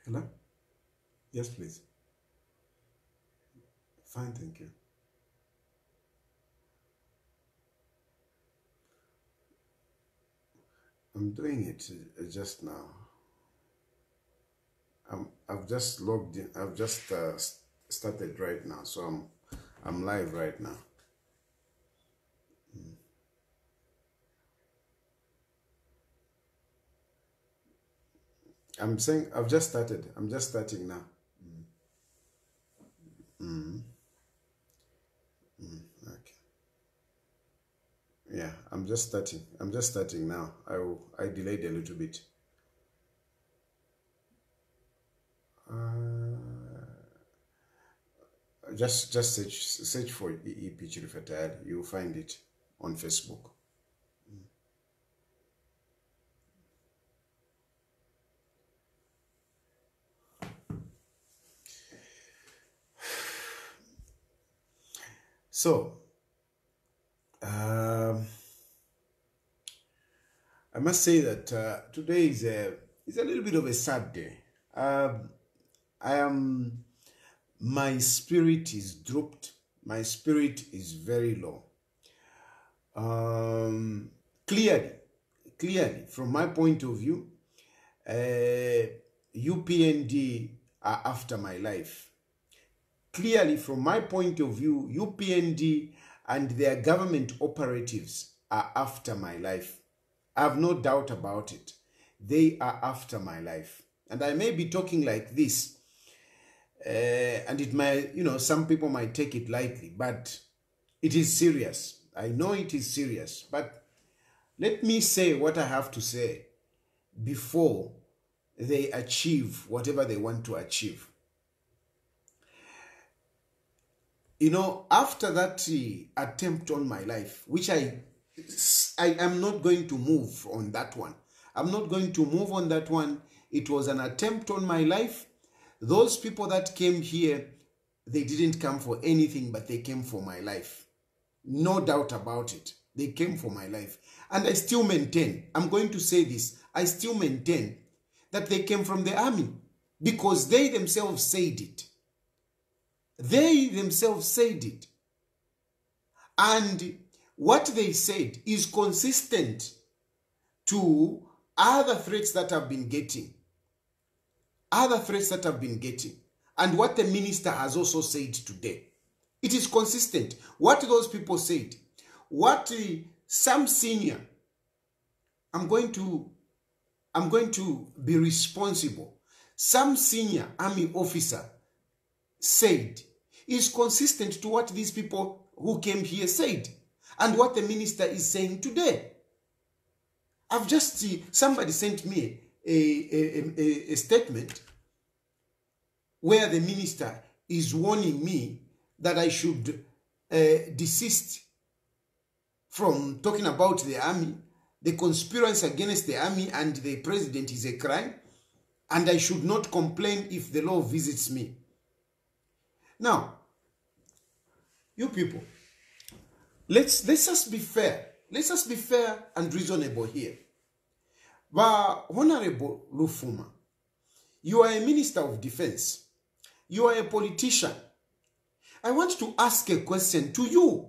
Hello? Yes, please. Fine, thank you. I'm doing it just now. I've just logged in. I've just started right now, so I'm live right now. I'm saying I've just started. I'm just starting now. Okay. Yeah, I'm just starting. I'm just starting now. I delayed a little bit. Just search for EP Chilufya Tayali. You'll find it on Facebook. So, I must say that today is a little bit of a sad day. My spirit is dropped. My spirit is very low. Clearly, from my point of view, UPND are after my life. Clearly, from my point of view, UPND and their government operatives are after my life. I have no doubt about it. They are after my life. And I may be talking like this, and it might, some people might take it lightly, but it is serious. I know it is serious, but let me say what I have to say before they achieve whatever they want to achieve. After that attempt on my life, which I am not going to move on that one. I'm not going to move on that one. It was an attempt on my life. Those people that came here, they didn't come for anything, but they came for my life. No doubt about it. They came for my life. And I still maintain, I'm going to say this, I still maintain that they came from the army because they themselves said it. They themselves said it. And what they said is consistent to other threats that I've been getting. Other threats that I've been getting. And what the minister has also said today. It is consistent. What those people said. What some senior, I'm going to be responsible. Some senior army officer said is consistent to what these people who came here said and what the minister is saying today. I've just somebody sent me a statement where the minister is warning me that I should desist from talking about the army, the conspiracy against the army and the president is a crime, and I should not complain if the law visits me. Now, you people, let's just be fair. Let's just be fair and reasonable here. Honorable Lufuma, you are a minister of defense. You are a politician. I want to ask a question to you.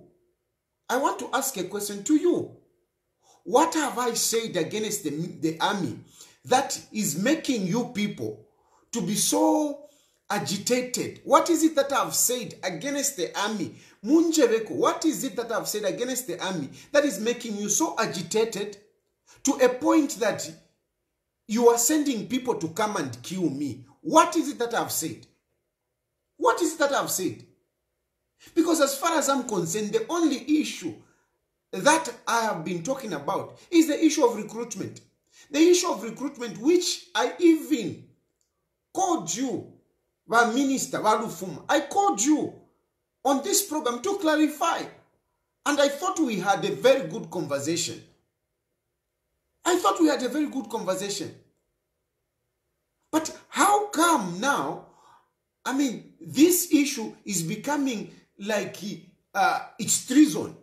I want to ask a question to you. What have I said against the army that is making you people to be so agitated? What is it that I've said against the army? Munjeveko, what is it that I've said against the army that is making you so agitated to a point that you are sending people to come and kill me? What is it that I've said? What is it that I've said? Because as far as I'm concerned, the only issue that I have been talking about is the issue of recruitment. The issue of recruitment, which I even called you, Minister Walufuma. I called you on this program to clarify. And I thought we had a very good conversation. But how come now, this issue is becoming like it's treason.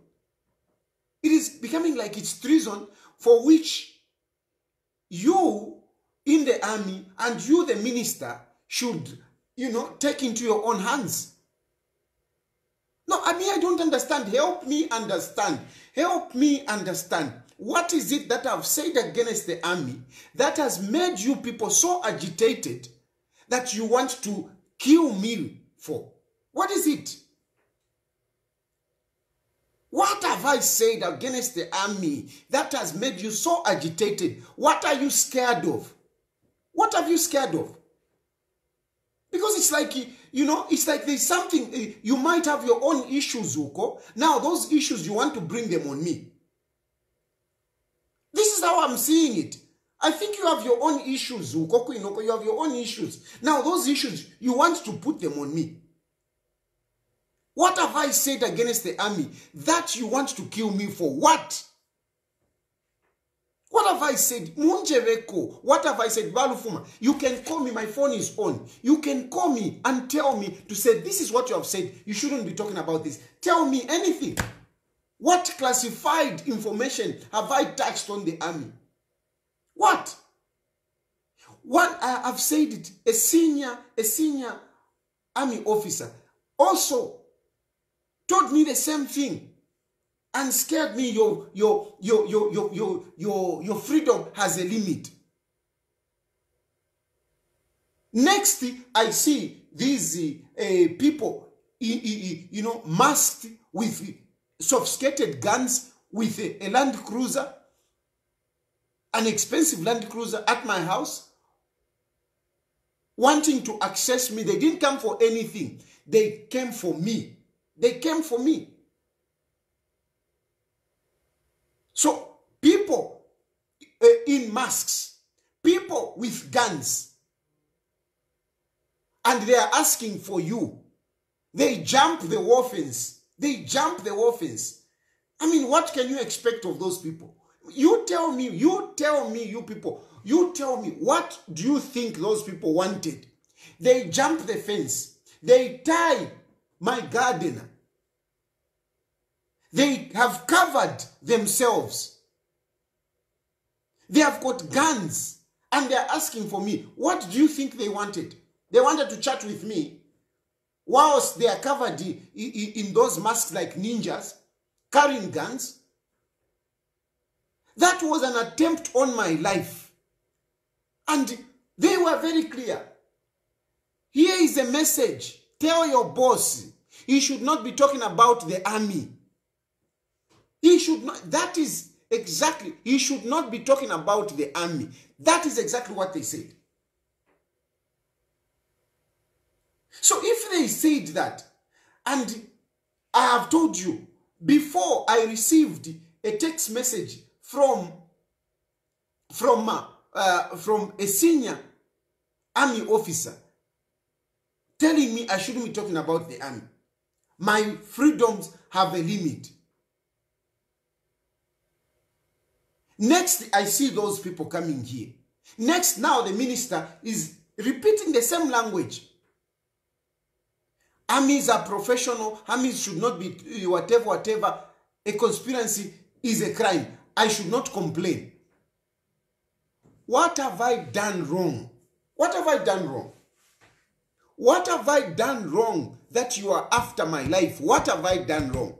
It is becoming like it's treason for which you in the army, and you, the minister, should, take into your own hands. No, I don't understand. Help me understand. Help me understand. What is it that I've said against the army that has made you people so agitated that you want to kill me for? What is it? What have I said against the army that has made you so agitated? What are you scared of? What are you scared of? Because it's like, it's like there's something, you might have your own issues, Uko. Now those issues, you want to bring them on me. This is how I'm seeing it. I think you have your own issues, Uko, you have your own issues. Now those issues, you want to put them on me. What have I said against the army that you want to kill me for? What? What have I said? Munjeveko. What have I said? Balufuma. You can call me. My phone is on. You can call me and tell me to say, this is what you have said. You shouldn't be talking about this. Tell me anything. What classified information have I touched on the army? What? One, I've said it. A senior army officer also told me the same thing and scared me. Your freedom has a limit. Next, I see these people, masked with sophisticated guns, with a Land Cruiser, an expensive Land Cruiser at my house, wanting to access me. They didn't come for anything. They came for me. They came for me. So people in masks, people with guns, and they are asking for you. They jump the war fence. They jump the war fence. I mean, what can you expect of those people? You tell me, you people, you tell me, what do you think those people wanted? They jump the fence. They tie my gardener. They have covered themselves. They have got guns and they are asking for me. What do you think they wanted? They wanted to chat with me whilst they are covered in those masks like ninjas, carrying guns. That was an attempt on my life. And they were very clear. Here is a message. Tell your boss he should not be talking about the army. He should not, that is exactly, he should not be talking about the army. That is exactly what they said. So if they said that, and I have told you, before I received a text message from a senior army officer telling me I shouldn't be talking about the army. My freedoms have a limit. Next, I see those people coming here. Next, now the minister is repeating the same language. Armies are professional. Armies should not be whatever. A conspiracy is a crime. I should not complain. What have I done wrong? What have I done wrong? What have I done wrong that you are after my life? What have I done wrong?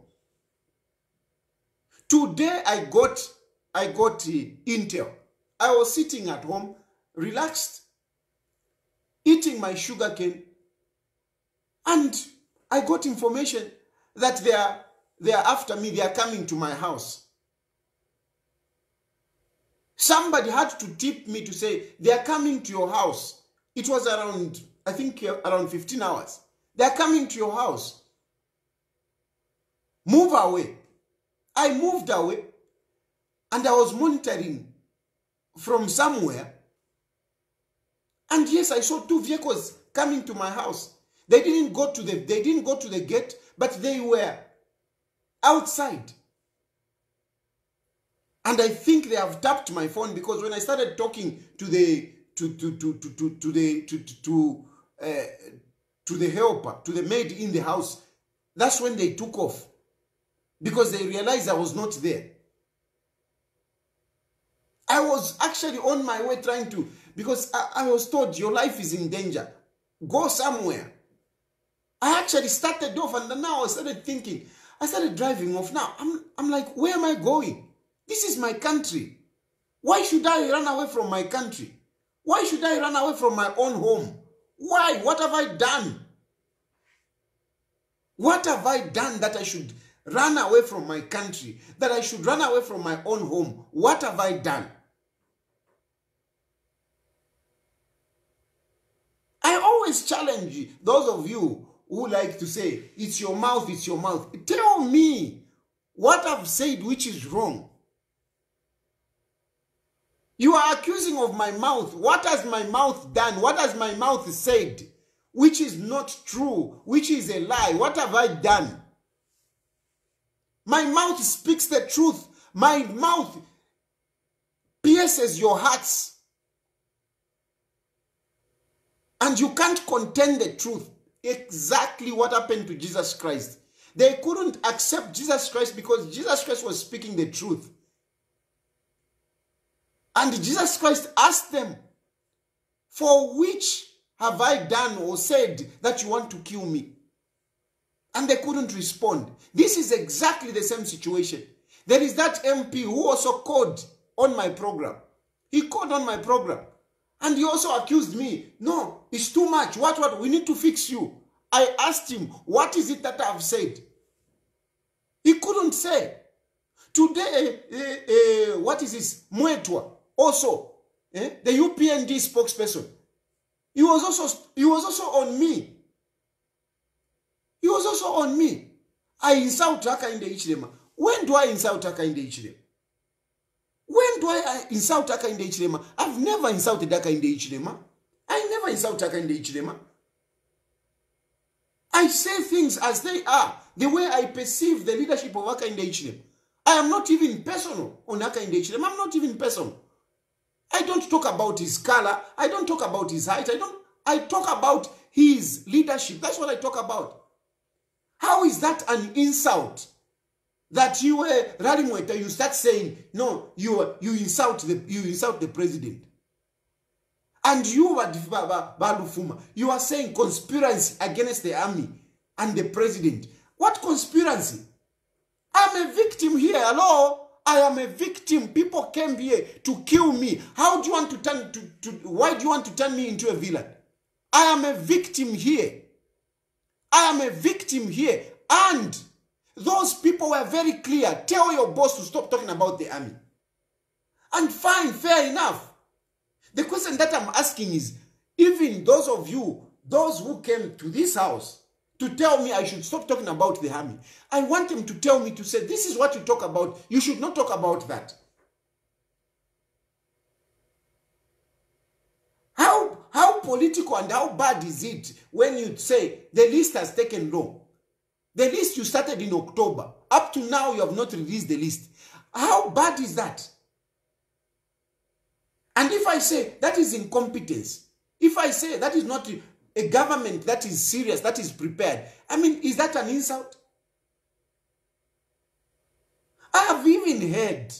Today I got intel. I was sitting at home, relaxed, eating my sugar cane, and I got information that they are after me. They are coming to my house. Somebody had to tip me to say they are coming to your house. It was around, I think, around 15 hours. They are coming to your house. Move away. I moved away. And I was monitoring from somewhere. And yes, I saw 2 vehicles coming to my house. They didn't go to the gate, but they were outside. And I think they have tapped my phone, because when I started talking to the helper, to the maid in the house, that's when they took off, because they realized I was not there. I was actually on my way trying to because I was told your life is in danger. Go somewhere. I actually started off, and now I started thinking, I started driving off. Now I'm like, where am I going? This is my country. Why should I run away from my country? Why should I run away from my own home? Why? What have I done? What have I done that I should run away from my country? That I should run away from my own home? What have I done? I always challenge those of you who like to say, it's your mouth, it's your mouth. Tell me what I've said which is wrong. You are accusing of my mouth. What has my mouth done? What has my mouth said which is not true, which is a lie? What have I done? My mouth speaks the truth. My mouth pierces your hearts. And you can't contend the truth. Exactly what happened to Jesus Christ. They couldn't accept Jesus Christ because Jesus Christ was speaking the truth. And Jesus Christ asked them, for which have I done or said that you want to kill me? And they couldn't respond. This is exactly the same situation. There is that MP who also called on my program. He called on my program. And he also accused me. No, it's too much. What? We need to fix you. I asked him, what is it that I've said? He couldn't say. Today, what is this? Mwetwa, also, the UPND spokesperson. He was also on me. He was also on me. I insult Hakainde Hichilema. When do I insult Hakainde Hichilema? When do I insult Hakainde Hichilema? I've never insulted Hakainde Hichilema. I never insult Hakainde Hichilema. I say things as they are, the way I perceive the leadership of Hakainde Hichilema. I am not even personal on Hakainde Hichilema. I'm not even personal. I don't talk about his color. I don't talk about his height. I talk about his leadership. That's what I talk about. How is that an insult? That you were Ralimweta, you start saying, no, you insult the president. And you were Balufuma, you are saying conspiracy against the army and the president. What conspiracy? I'm a victim here. Hello? I am a victim. People came here to kill me. How do you want to turn why do you want to turn me into a villain? I am a victim here. I am a victim here. And those people were very clear. Tell your boss to stop talking about the army. And fine, fair enough. The question that I'm asking is, even those of you, those who came to this house to tell me I should stop talking about the army, I want them to tell me, to say, this is what you talk about. You should not talk about that. How political and how bad is it when you say the list has taken long? The list you started in October. Up to now, you have not released the list. How bad is that? And if I say that is incompetence, if I say that is not a government that is serious, that is prepared, I mean, is that an insult? I have even heard,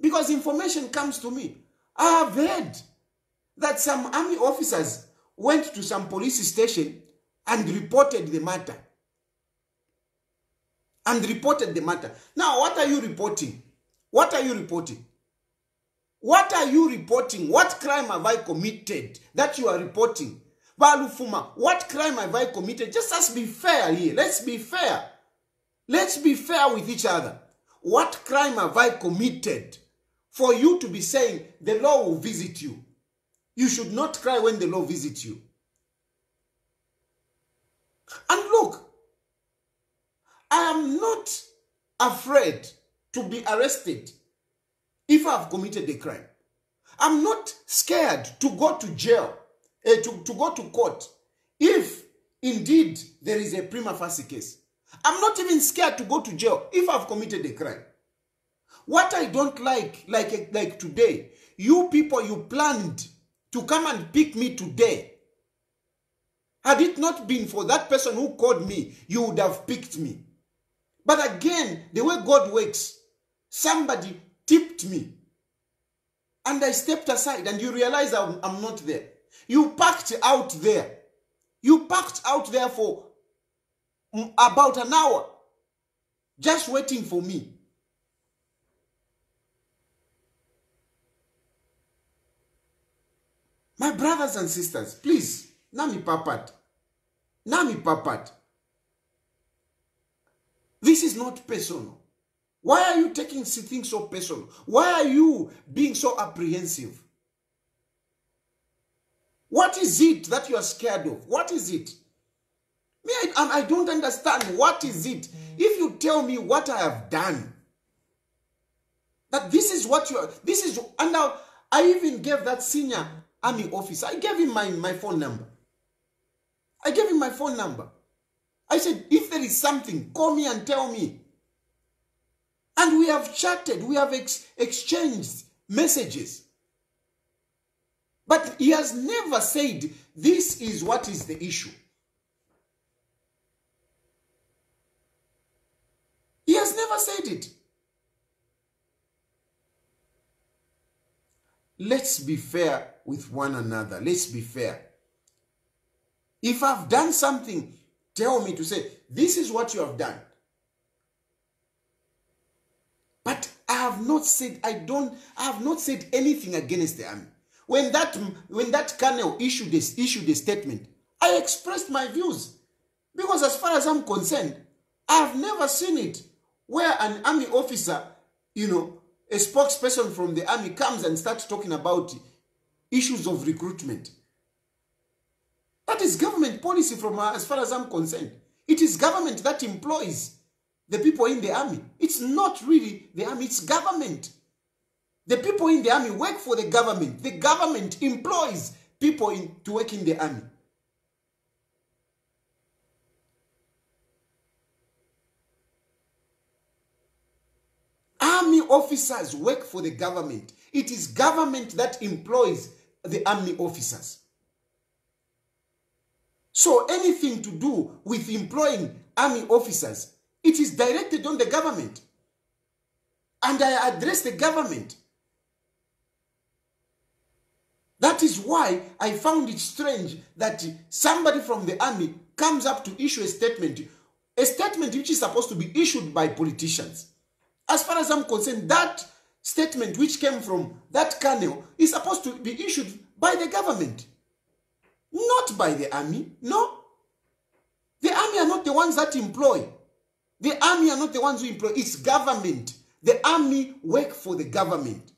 because information comes to me, I have heard that some army officers went to some police station and reported the matter. Now, what are you reporting? What are you reporting? What are you reporting? What crime have I committed that you are reporting? Balufuma, what crime have I committed? Just let's be fair here. Let's be fair. Let's be fair with each other. What crime have I committed for you to be saying the law will visit you? You should not cry when the law visits you. And look, I am not afraid to be arrested if I have committed a crime. I'm not scared to go to jail, to go to court, if indeed there is a prima facie case. I'm not even scared to go to jail if I've committed a crime. What I don't like today, you people, you planned to come and pick me today. Had it not been for that person who called me, you would have picked me. But again, the way God works, somebody tipped me. And I stepped aside, and you realize I'm not there. You packed out there. You packed out there for about an hour, just waiting for me. My brothers and sisters, please, Nami Papat. Nami Papat. This is not personal. Why are you taking things so personal? Why are you being so apprehensive? What is it that you are scared of? What is it? Me, I don't understand. What is it? If you tell me what I have done, that this is what you are, this is, and now I even gave that senior army officer, I gave him my phone number. I gave him my phone number. I said, if there is something, call me and tell me. And we have chatted, we have exchanged messages. But he has never said, this is what is the issue. He has never said it. Let's be fair with one another. Let's be fair. If I've done something, tell me to say, this is what you have done. But I have not said, I have not said anything against the army. When that colonel issued a statement, I expressed my views. Because as far as I'm concerned, I have never seen it where an army officer, you know, a spokesperson from the army comes and starts talking about issues of recruitment. That is government policy from as far as I'm concerned. It is government that employs the people in the army. It's not really the army, it's government. The people in the army work for the government. The government employs people to work in the army. Army officers work for the government. It is government that employs the army officers. So anything to do with employing army officers, it is directed on the government. And I address the government. That is why I found it strange that somebody from the army comes up to issue a statement which is supposed to be issued by politicians. As far as I'm concerned, that statement which came from that colonel is supposed to be issued by the government, not by the army. No. The army are not the ones that employ. The army are not the ones who employ. It's government. The army work for the government.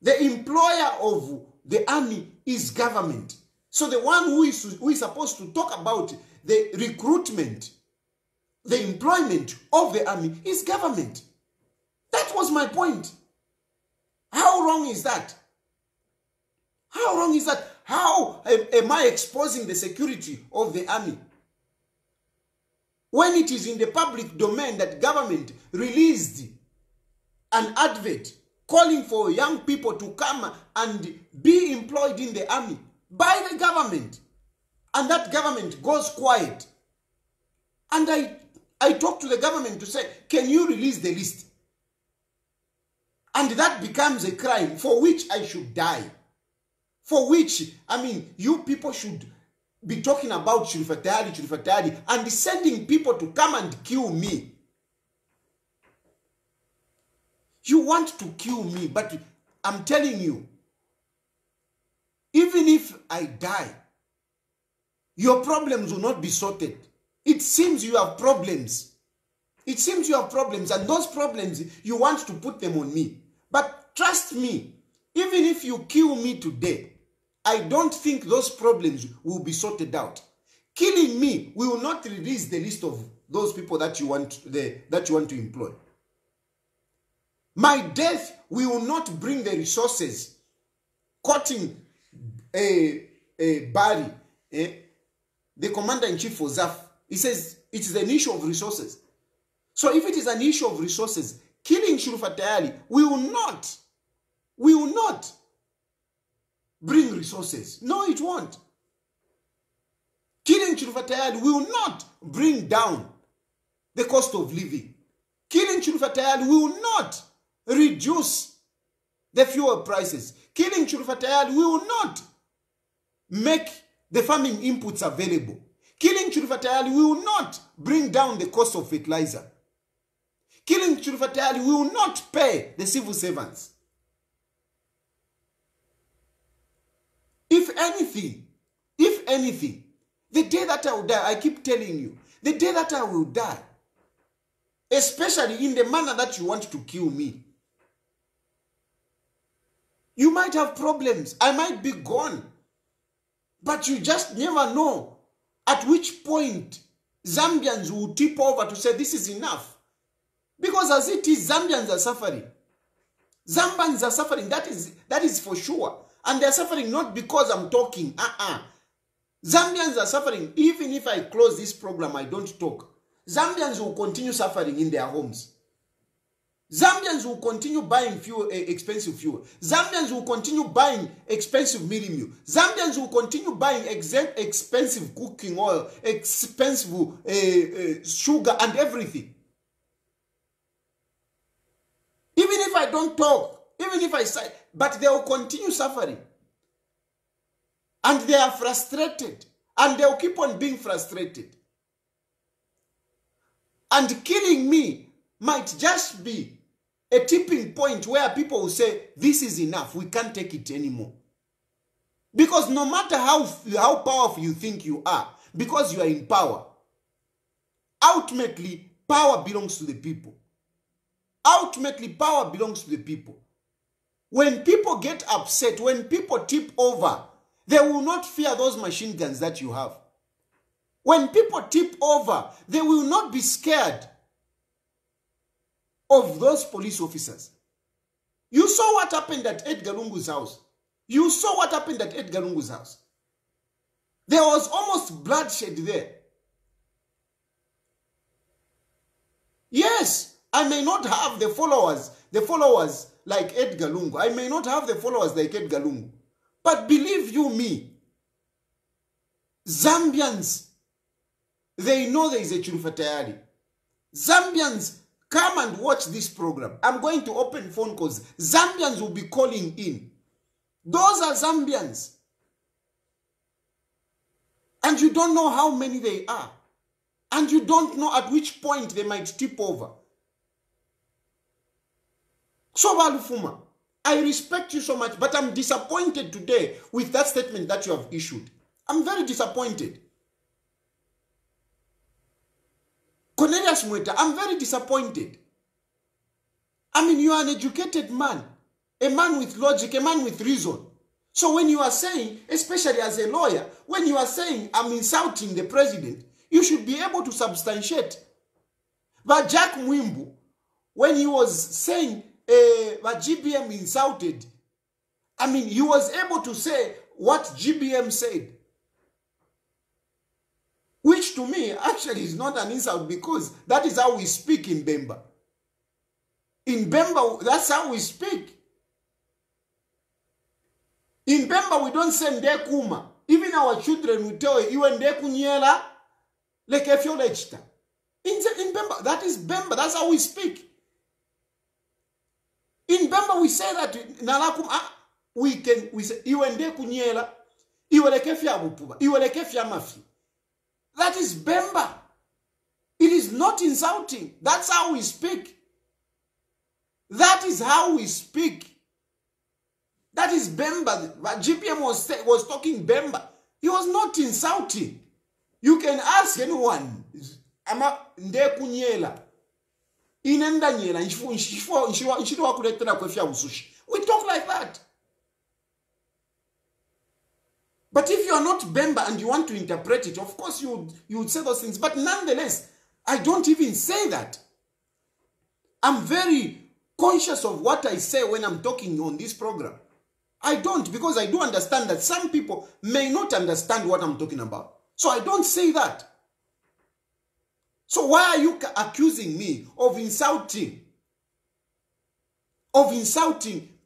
The employer of the army is government. So the one who is supposed to talk about the recruitment, the employment of the army is government. That was my point. How wrong is that? How wrong is that? How am I exposing the security of the army? When it is in the public domain that government released an advert calling for young people to come and be employed in the army by the government, and that government goes quiet. And I talk to the government to say, can you release the list? And that becomes a crime for which I should die. For which, I mean, you people should be talking about Chilufya, and sending people to come and kill me. You want to kill me, but I'm telling you, even if I die, your problems will not be sorted. It seems you have problems. It seems you have problems, and those problems, you want to put them on me. But trust me, even if you kill me today, I don't think those problems will be sorted out. Killing me will not release the list of those people that you want to employ. My death will not bring the resources. Cutting Barry, the commander-in-chief for ZAF, he says it is an issue of resources. So if it is an issue of resources, killing Chilufya will not bring resources. No, it won't. Killing Chilufya will not bring down the cost of living. Killing Chilufya will not reduce the fuel prices. Killing Chilufya Tayali will not make the farming inputs available. Killing Chilufya Tayali will not bring down the cost of fertilizer. Killing Chilufya Tayali will not pay the civil servants. If anything, the day that I will die, I keep telling you, the day that I will die, especially in the manner that you want to kill me, you might have problems. I might be gone. But you just never know at which point Zambians will tip over to say this is enough. Because as it is, Zambians are suffering. Zambians are suffering. That is for sure. And they're suffering not because I'm talking. Zambians are suffering. Even if I close this program, I don't talk. Zambians will continue suffering in their homes. Zambians will continue buying fuel, expensive fuel. Zambians will continue buying expensive mealie meal. Zambians will continue buying expensive cooking oil, expensive sugar and everything. Even if I don't talk, even if I say, but they will continue suffering. And they are frustrated. And they will keep on being frustrated. And killing me might just be a tipping point where people will say, this is enough, we can't take it anymore. Because no matter how powerful you think you are, because you are in power, ultimately, power belongs to the people. Ultimately, power belongs to the people. When people get upset, when people tip over, they will not fear those machine guns that you have. When people tip over, they will not be scared of those police officers. You saw what happened at Edgar Lungu's house. You saw what happened at Edgar Lungu's house. There was almost bloodshed there. Yes, I may not have the followers like Edgar Lungu. I may not have the followers like Edgar Lungu. But believe you me, Zambians, they know there is a Chilufya Tayali. Zambians, come and watch this program. I'm going to open phone calls. Zambians will be calling in. Those are Zambians. And you don't know how many they are. And you don't know at which point they might tip over. So, Walufuma, I respect you so much, but I'm disappointed today with that statement that you have issued. I'm very disappointed. Cornelius Mweta, I'm very disappointed. I mean, you are an educated man, a man with logic, a man with reason. So when you are saying, especially as a lawyer, when you are saying I'm insulting the president, you should be able to substantiate. But Jack Mwimbu, when he was saying that GBM insulted, I mean, he was able to say what GBM said. Which to me actually is not an insult because that is how we speak in Bemba. In Bemba, that's how we speak. In Bemba, we don't say Ndekuma. Even our children will tell you, Ndekunyela, like if you're lechta. In Bemba, that is Bemba, that's how we speak. In Bemba, we say that, we say, Ndekunyela, Iwelekefia Bupuba, Iwelekefia Mafi. That is Bemba. It is not insulting. That's how we speak. That is how we speak. That is Bemba. GPM was talking Bemba. He was not insulting. You can ask anyone. Ama ndekunyela. Inenda nyela. Nshiro wakuletena kwefia usushi. We talk like that. But if you are not Bemba and you want to interpret it, of course you would say those things. But nonetheless, I don't even say that. I'm very conscious of what I say when I'm talking on this program. I don't, because I do understand that some people may not understand what I'm talking about. So I don't say that. So why are you accusing me of insulting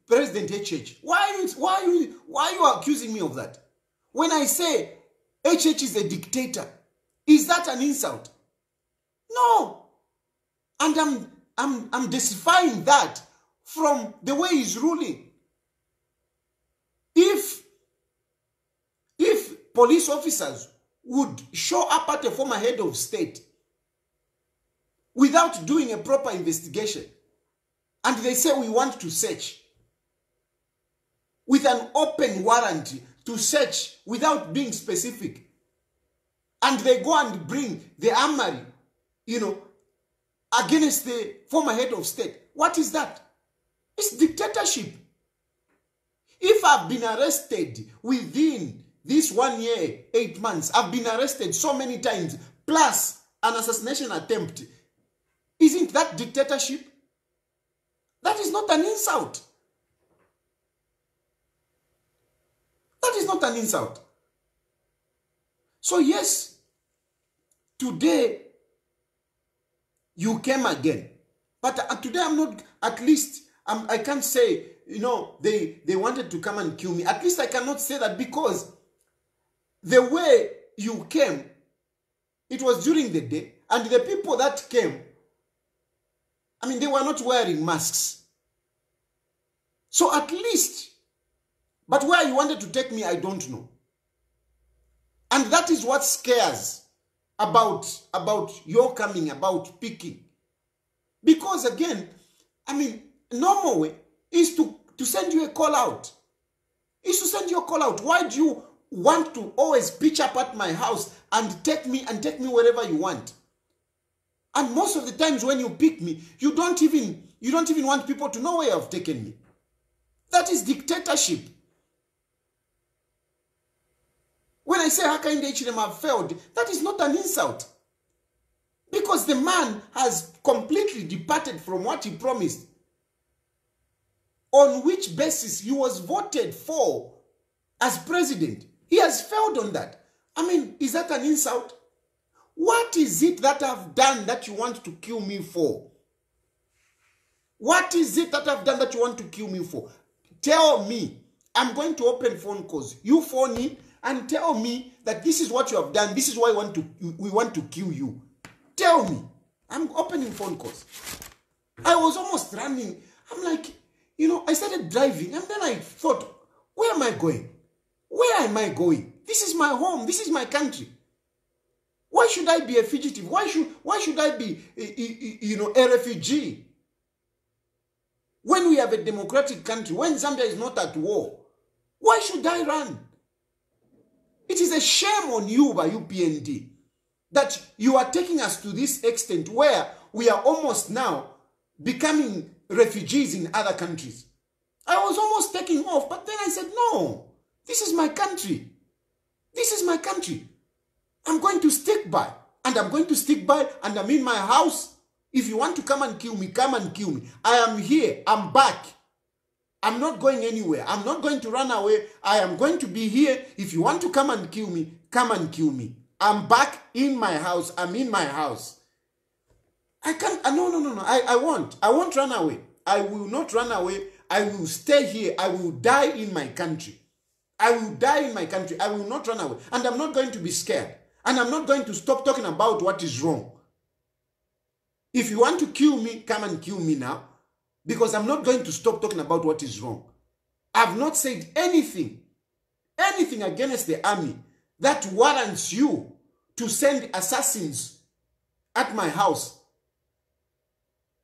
President HH? Why are you accusing me of that? When I say HH is a dictator, is that an insult? No. And I'm decifying that from the way he's ruling. police officers would show up at a former head of state without doing a proper investigation. And they say we want to search with an open warrant to search without being specific. And they go and bring the armory, against the former head of state. What is that? It's dictatorship. If I've been arrested within this 1 year, 8 months, I've been arrested so many times, plus an assassination attempt, isn't that dictatorship? That is not an insult. That is not an insult. So yes, today you came again. But today I'm not, at least, I can't say, they wanted to come and kill me. At least I cannot say that, because the way you came, it was during the day, and the people that came, they were not wearing masks. So at least, but where you wanted to take me, I don't know. And that is what scares about your coming, about picking. Because again, normal way is to send you a call out. Is to send you a call out. Why do you want to always pitch up at my house and take me wherever you want? And most of the times when you pick me, you don't even want people to know where you have taken me. That is dictatorship. When I say Hakainde Hichilema failed, that is not an insult. Because the man has completely departed from what he promised. On which basis he was voted for as president. He has failed on that. Is that an insult? What is it that I've done that you want to kill me for? What is it that I've done that you want to kill me for? Tell me. I'm going to open phone calls. You phone in and tell me that this is what you have done. This is why we want to kill you. Tell me. I'm opening phone calls. I was almost running. I'm like, I started driving, and then I thought, where am I going? Where am I going? This is my home. This is my country. Why should I be a fugitive? Why should I be, a refugee? When we have a democratic country, when Zambia is not at war, why should I run? It is a shame on you by UPND that you are taking us to this extent where we are almost now becoming refugees in other countries. I was almost taking off, but then I said, no, this is my country. This is my country. I'm going to stick by, and I'm going to stick by, and I'm in my house. If you want to come and kill me, come and kill me. I am here. I'm back. I'm not going anywhere. I'm not going to run away. I am going to be here. If you want to come and kill me, come and kill me. I'm back in my house. I'm in my house. I can't. No. I won't run away. I will not run away. I will stay here. I will die in my country. I will die in my country. I will not run away. And I'm not going to be scared. And I'm not going to stop talking about what is wrong. If you want to kill me, come and kill me now. Because I'm not going to stop talking about what is wrong. I've not said anything against the army that warrants you to send assassins at my house.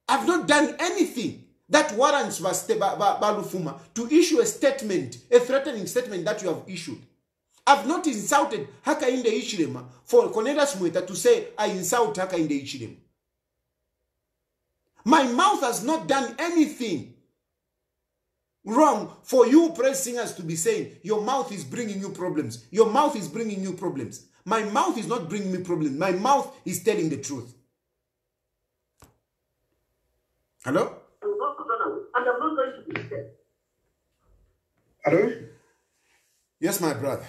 I've not done anything that warrants Balufuma to issue a statement, a threatening statement that you have issued. I've not insulted Hakainde Hichilema for Cornelius Mweta to say I insult Hakainde Hichilema. My mouth has not done anything wrong for you praise singers to be saying your mouth is bringing you problems. Your mouth is bringing you problems. My mouth is not bringing me problems. My mouth is telling the truth. Hello? And I'm not going to be scared. Hello? Yes, my brother.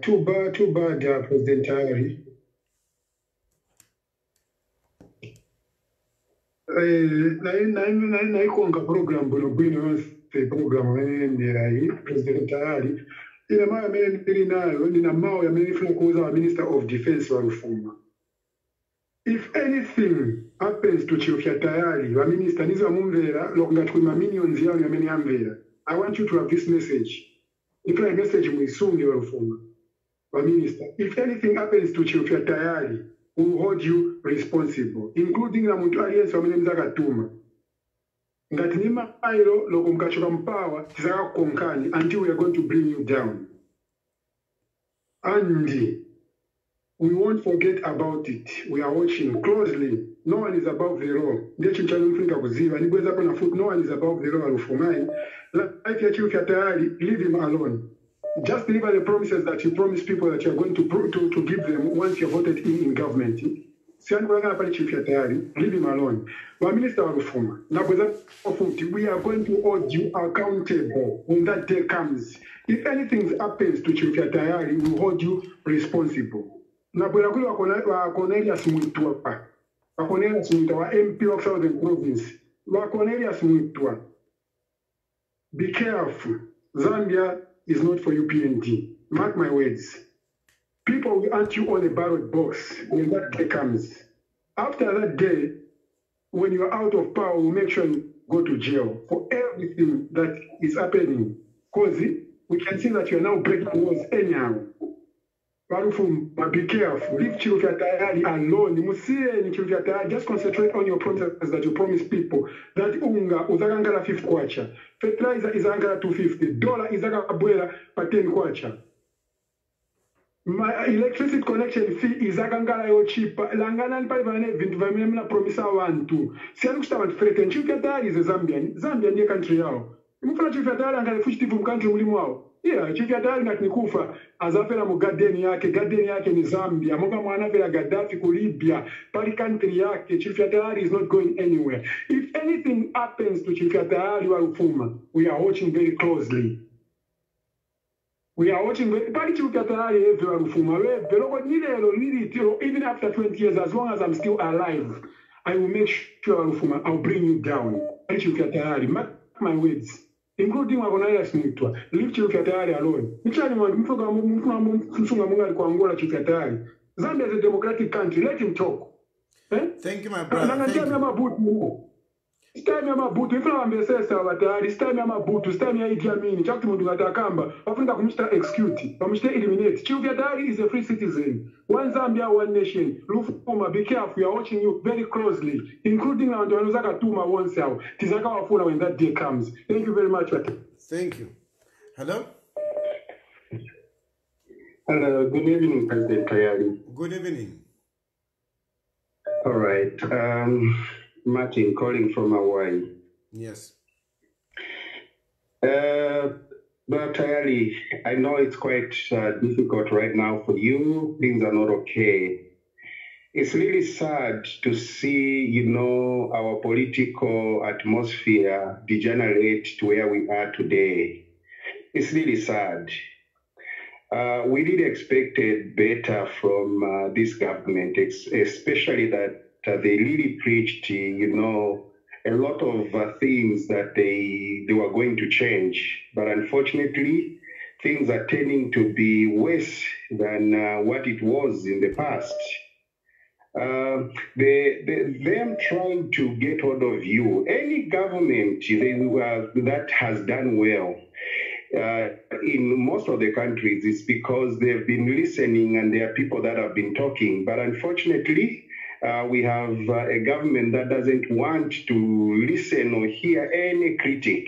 Too bad, President Tayali. Naikonga program President Tayali. Ina maya meni nayo nina mao ya meni kuuza wa Minister of Defense wa Rufuma. If anything happens to Chilufya Tayali, wa Minister nizo wa mumvera longa tukuma minions yao ya meni amvera. I want you to have this message. If I message Mwisungi Warufuma, Minister, if anything happens to Chilufya Tayali, we will hold you responsible, including the muntu aliyense wamene mzakatuma. Ngati nima ailo loko mkachoka mpawa tizaka konkani until we are going to bring you down. And we won't forget about it. We are watching closely. No one is above the law. No one is above the law. Life ya Chilufya Tayali, leave him alone. Just deliver the promises that you promise people that you are going to give them once you are voted in government. Leave him alone. Minister Warufuma, we are going to hold you accountable when that day comes. If anything happens to Chilufya Tayali, we will hold you responsible. Cornelius Muitwa, MP of Southern Province. Cornelius Muitwa. Be careful. Zambia is not for you, PND. Mark my words. People will hunt you on a ballot box when that day comes. After that day, when you are out of power, we'll make sure you go to jail for everything that is happening. Because we can see that you are now breaking laws anyhow. Warufuma, be careful. Leave Chilufya Tayali alone. Just concentrate on your promises that you promise people. That unga uzagangala 50 kwacha. Fertilizer is angala 250. Dollar is agabwela pa 10 kwacha. My electricity connection fee is agangala yo cheap. Langana npa vane vintu vamemna promisa wantu. Sianu kustawa threaten. Chilufya Tayali is a Zambian. Zambia ndiye country yao. Mufuna Chilufya Tayali angala fugitive country mulimu wao. Yeah, Chilufya Tayali ngati nikufa azafera mu garden yake ni Zambia. Munga mwana vela Gaddafi ku Libya, pali country yake. Chilufya Tayali is not going anywhere. If anything happens to Chilufya Tayali Warufuma, we are watching very closely. We are watching very Chilufya Tayali Warufuma. Even after 20 years, as long as I'm still alive, I will make sure Warufuma, I'll bring you down. Chilufya Tayali, mark my words. Including Cornelius Muitwa. Leave Chilufya Tayali alone. Zambia is a democratic country. Let him talk. Thank you, my brother. Thank you. Chilufya Tayali is a free citizen. One Zambia, one nation. Lufuma, be careful. We are watching you very closely, including Antonozaka Tuma oneself. Tizaka Wafuna when that day comes. Thank you very much. Thank you. Hello? Hello, good evening, President Tayali. Good evening. All right. Martin calling from Hawaii. Yes. But Tayali, I know it's quite difficult right now for you. Things are not okay. It's really sad to see, our political atmosphere degenerate to where we are today. It's really sad. We really expected better from this government, especially that they really preached, a lot of things that they were going to change. But unfortunately, things are turning to be worse than what it was in the past. Them trying to get hold of you, any government that has done well in most of the countries, it's because they've been listening and there are people that have been talking. But unfortunately, we have a government that doesn't want to listen or hear any critic.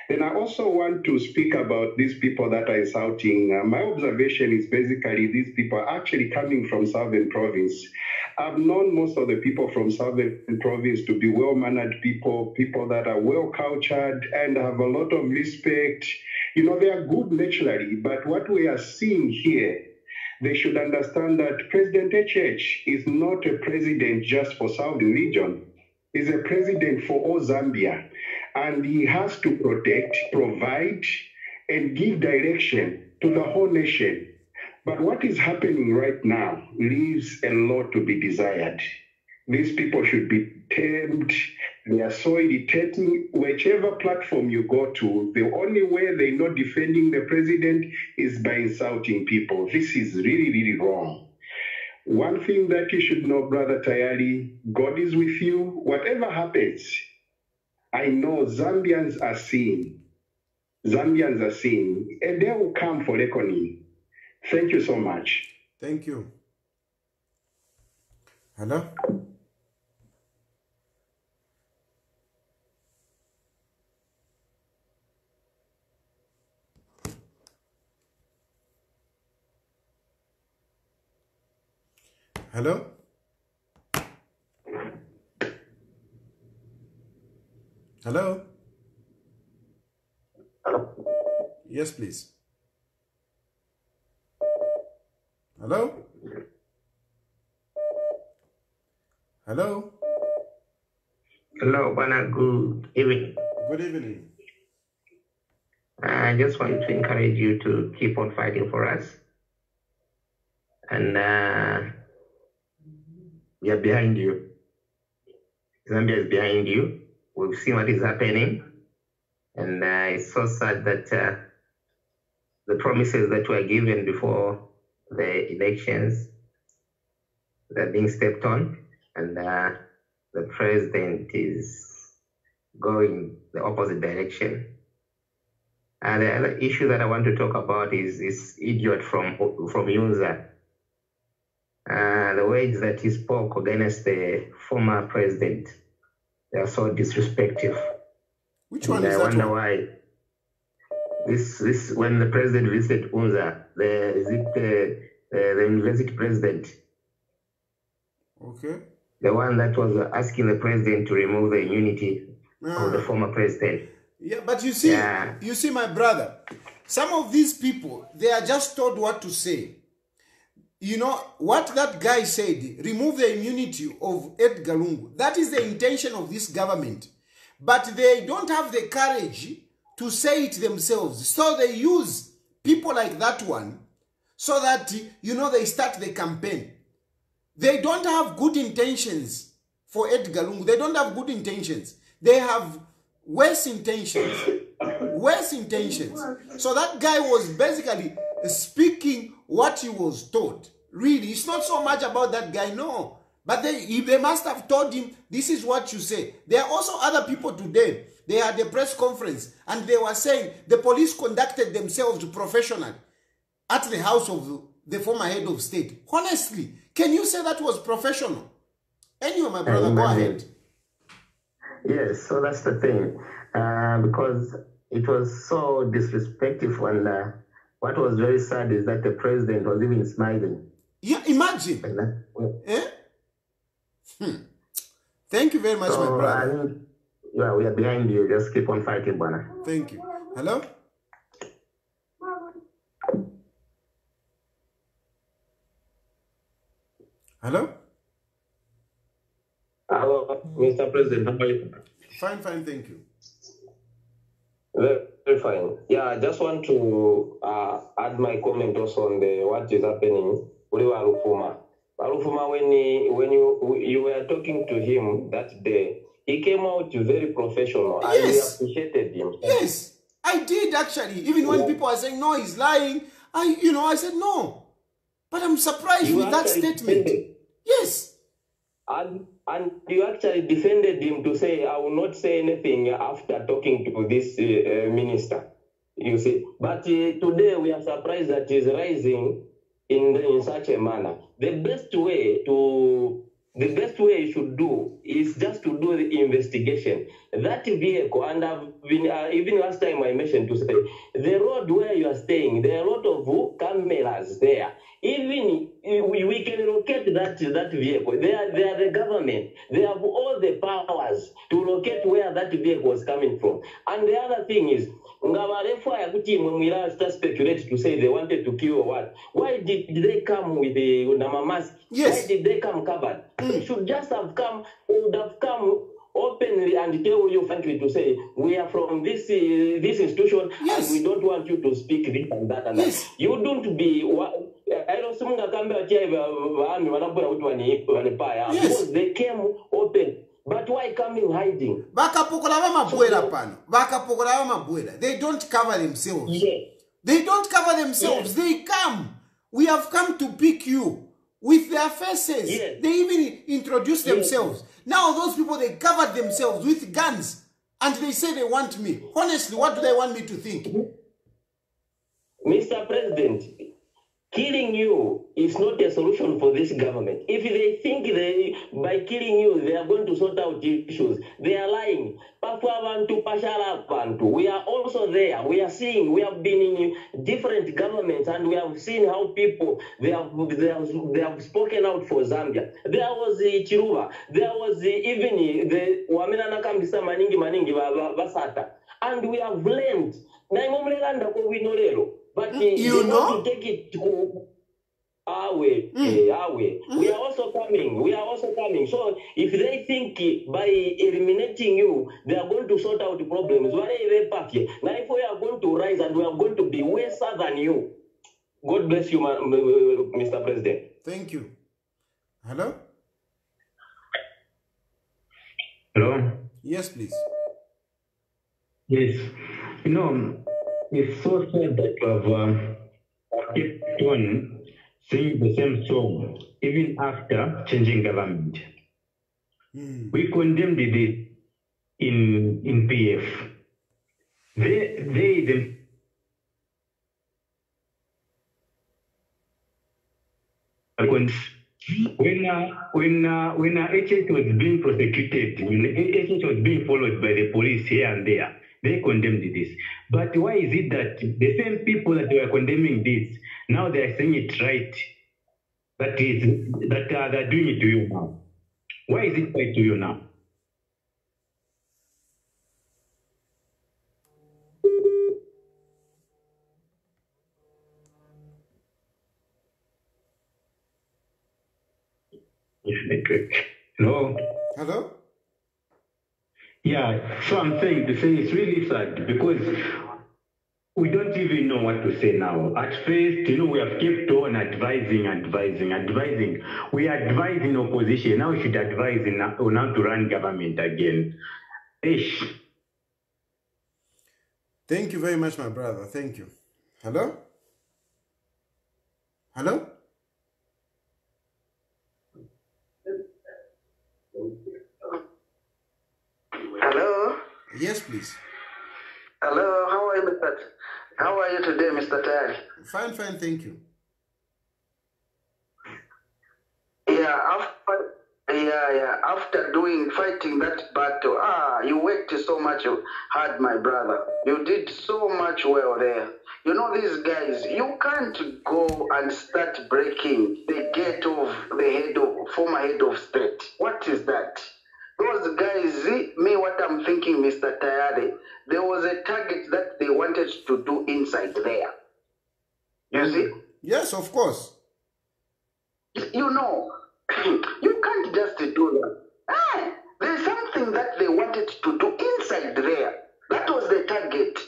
Then I also want to speak about these people that are insulting. My observation is basically these people are actually coming from Southern Province. I've known most of the people from Southern Province to be well-mannered people, people that are well-cultured and have a lot of respect. They are good naturally, but what we are seeing here, they should understand that President HH is not a president just for Southern region. He's a president for all Zambia. And he has to protect, provide, and give direction to the whole nation. But what is happening right now leaves a lot to be desired. These people should be tamed. They are so irritating. Whichever platform you go to, the only way they're not defending the president is by insulting people. This is really, really wrong. One thing that you should know, Brother Tayali, God is with you. Whatever happens, I know Zambians are seeing. Zambians are seeing, a day will come for reckoning. Thank you so much. Thank you. Hello? Hello? Hello? Yes, please. Hello? Hello? Hello, Bana. Good evening. Good evening. I just want to encourage you to keep on fighting for us. And we are behind you. Zambia is behind you. We've seen what is happening. And it's so sad that the promises that were given before the elections, they're being stepped on. And the president is going the opposite direction. And the other issue that I want to talk about is this idiot from Yunza. The ways that he spoke against the former president, they are so disrespectful. Which one is that? I wonder why. This when the president visited Unza, the university president. Okay. The one that was asking the president to remove the immunity of the former president. Yeah, but you see, my brother, some of these people, they are just told what to say. You know, what that guy said, remove the immunity of Edgar Lungu. That is the intention of this government. But they don't have the courage to say it themselves. So they use people like that one so that, you know, they start the campaign. They don't have good intentions for Edgar Lungu. They don't have good intentions. They have worse intentions. Worse intentions. So that guy was basically speaking what he was told. Really, it's not so much about that guy, no. But they must have told him, this is what you say. There are also other people today. They had a press conference and they were saying the police conducted themselves professionally at the house of the former head of state. Honestly, can you say that was professional? Anyway, my brother, go ahead. Yes, so that's the thing. Because it was so disrespectful, and what was very sad is that the president was even smiling. Yeah, imagine. Thank you very much, my brother. Yeah, we are behind you. Just keep on fighting, Bwana. Thank you. Hello? Hello? Hello, Mr. President. How are you? Fine, thank you. Very fine. Yeah, I just want to add my comment also on what is happening. Arufuma, when you were talking to him that day, he came out very professional. Yes. I appreciated him. Yes, I did actually. Even when people are saying, no, he's lying, I said no. But I'm surprised with that statement. Yes. And you actually defended him to say, I will not say anything after talking to this minister. You see. But today we are surprised that he's rising in such a manner. The best way you should do is just to do the investigation. That vehicle, and I've been, even last time I mentioned to say, the road where you are staying, there are a lot of cameras there. Even we can locate that vehicle. They are the government. They have all the powers to locate where that vehicle was coming from. And the other thing is, when we start speculate to say they wanted to kill or what, why did they come with the mask? Yes. Why did they come covered? They should just have come, would have come openly and tell you frankly to say, we are from this institution, yes, and we don't want you to speak this and that and yes, that. You don't be... Yes. Because they came open. But why coming hiding? They don't cover themselves. Yes. They don't cover themselves. Yes. They come. We have come to pick you with their faces. Yes. They even introduce themselves. Now those people, they covered themselves with guns. And they say they want me. Honestly, what do they want me to think? Mr. President, killing you is not a solution for this government. If they think by killing you, they are going to sort out issues, they are lying. We are also there. We are seeing, we have been in different governments and we have seen how people, they have spoken out for Zambia. There was the Chilufya. There was even the Wamena Nakambisa Maningi Basata. And we have learned. But you know, to take it to our way, We are also coming. We are also coming. So if they think by eliminating you, they are going to sort out the problems. Now, if we are going to rise and we are going to be worse than you, God bless you, Mr. President. Thank you. Hello? Hello? Yes, please. Yes. You know, it's so sad that you have kept on singing the same song even after changing government. We condemned it in PF. They when HH was being prosecuted, when HH was being followed by the police here and there, they condemned this. But why is it that the same people that were condemning this, now they are saying it right, that they're doing it to you now? Why is it right to you now? Hello? Hello? Yeah, so I'm saying to say it's really sad because we don't even know what to say now. At first, we have kept on advising. We advise in opposition. Now we should advise on how to run government again. Ish. Thank you very much, my brother. Thank you. Hello? Hello? Hello? Yes, please. Hello, how are you today, Mr. Tayali? Fine, thank you. After fighting that battle, you worked so much hard, my brother. You did so much well there. You know these guys, you can't go and start breaking the gate of the former head of state. What is that? Those guys, what I'm thinking, Mr. Tayali, there was a target that they wanted to do inside there. You see? Yes, of course. You can't just do that. There's something that they wanted to do inside there. That was the target.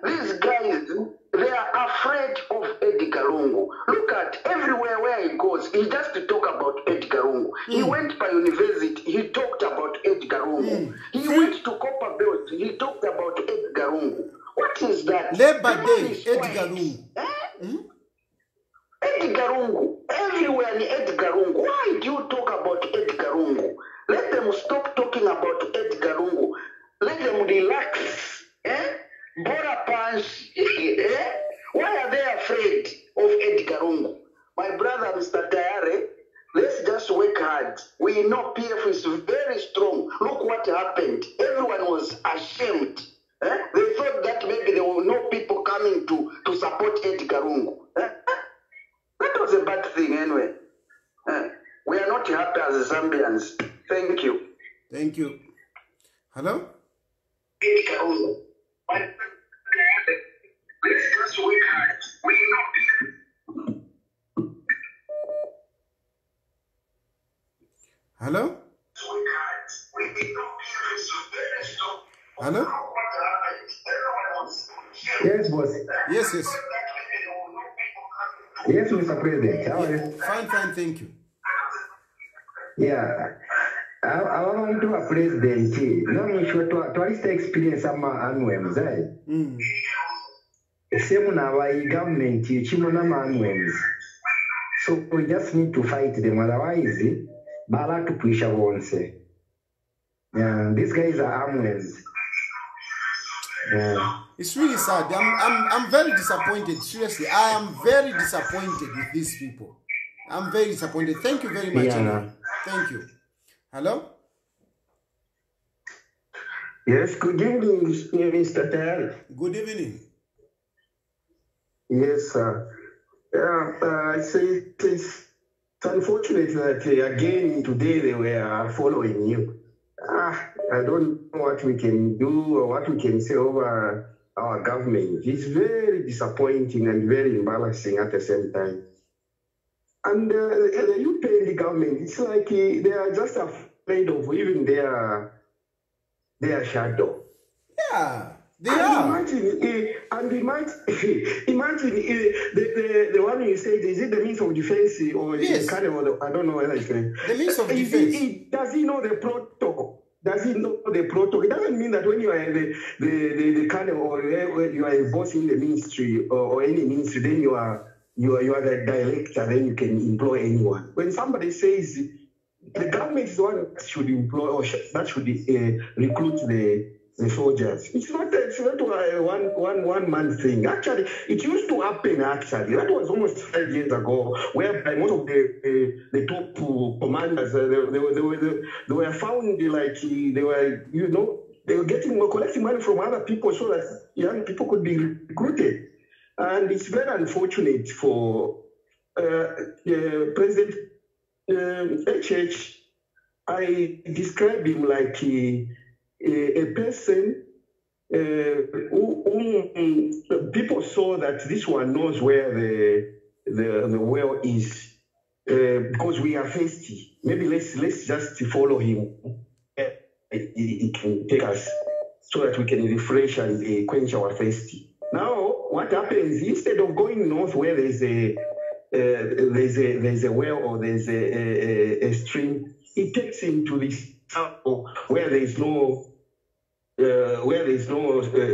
These guys, they are afraid of Edgar Lungu. Look at everywhere where he goes, he just talk about Edgar Lungu. He went by university, he talked about Edgar Lungu. He went to Copper Belt, he talked about Edgar Lungu. What is that? Labor Day, Edgar Lungu. Edgar Lungu. Everywhere in Edgar Lungu. Why do you talk about Edgar Lungu? Let them stop talking about Edgar Lungu. Let them relax. Bora punch. Why are they afraid of Edgar Lungu? My brother, Mr. Tayali, let's just work hard. We know PF is very strong. Look what happened. Everyone was ashamed. They thought that maybe there were no people coming to support Edgar Lungu. That was a bad thing anyway. We are not happy as Zambians. Thank you. Thank you. Hello? Edgar Lungu. Let's just work hard. We know. Hello? Hello? Yes, boss. Yes. Yes, Mr. President. How are you? Fine, thank you. Yeah. I want to a president. No, I'm sure to at experience some annuals. Same now, government, annuals. So we just need to fight them. Otherwise, Bala to push once. Yeah, these guys are armless. Yeah. It's really sad. I'm very disappointed. Seriously, I am very disappointed with these people. I'm very disappointed. Thank you very much. Yeah. Anyway. Thank you. Hello? Yes, good evening, Mr. Tayali. Good evening. Yes, sir. Yeah, it's unfortunate that again today they were following you. I don't know what we can do or what we can say over our government. It's very disappointing and very embarrassing at the same time. And the UPND government, it's like they are just afraid of even their shadow. Yeah, they are. Imagine the one you said, is it the means of defense or yes. I don't know whether it's the means of defense. Does he know the protocol? Does he know the protocol? It doesn't mean that when you are the kind of or you are a boss in the ministry or any ministry, then you are the director, then you can employ anyone. When somebody says the government is the one that should employ or that should recruit the soldiers, it's not a one man thing. Actually, it used to happen. Actually, that was almost 5 years ago, whereby most of the top commanders they were found like they were collecting money from other people so that young people could be recruited. And it's very unfortunate for President HH. I describe him like a person who people saw that this one knows where the well is because we are thirsty. Maybe let's just follow him. It can take us so that we can refresh and quench our thirsty. Now, what happens instead of going north where there's a well or there's a stream, it takes him to the south where there's no a